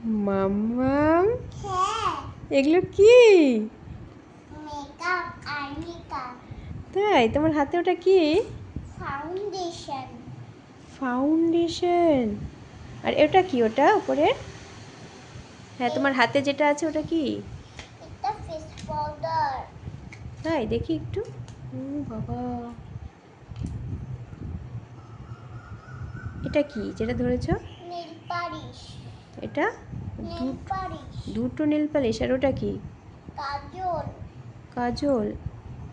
মাম্মাম, হ্যাঁ, এগুলো কি? মেকআপ আর মেকআপ। তাই? তোমার হাতে ওটা কি? ফাউন্ডেশন। ফাউন্ডেশন। আর এটা কি ওটা উপরে? হ্যাঁ, তোমার হাতে যেটা আছে ওটা কি? এটা ফেস পাউডার। তাই? দেখি একটু। ও বাবা, এটা কি যেটা ধরেছ? Nail polish. এটা নেল পালিশ। দুটো নেল পালিশ। আর ওটা কি? কাজল। কাজল।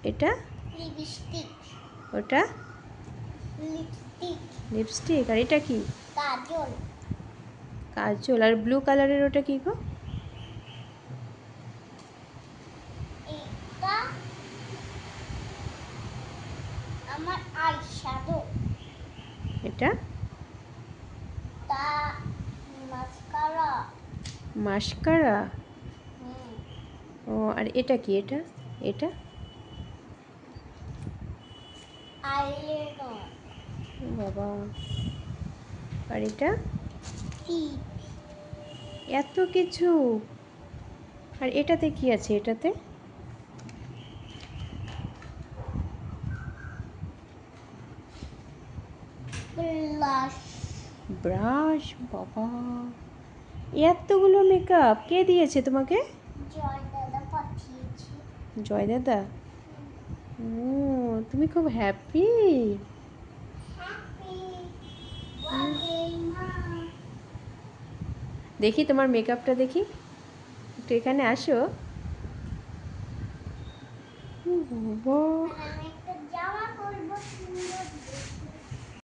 এটা? লিপস্টিক। ওটা লিপস্টিক। লিপস্টিক। আর এটা কি? কাজল। কাজল। আর ব্লু কালারের ওটা কি গো? এটা আমার আই শ্যাডো। এটা তা মাস্কারা। মাস্কারা। হুম। ও, আর এটা কি? এটা এটা আইলাইনার। ও বাবা। আর এটা? টিপ। এত কিছু! আর এটাতে কি আছে? এটাতে ব্লাশ। ব্রাশ। বাবা, এতগুলো মেকআপ কে দিয়েছে তোমাকে? জয় দাদা পাঠিয়েছে। জয় দাদা। ও, তুমি খুব হ্যাপি। হ্যাপি বার্থডে মা। দেখি তোমার মেকআপটা দেখি, একটু এখানে আসো। ও বাবা,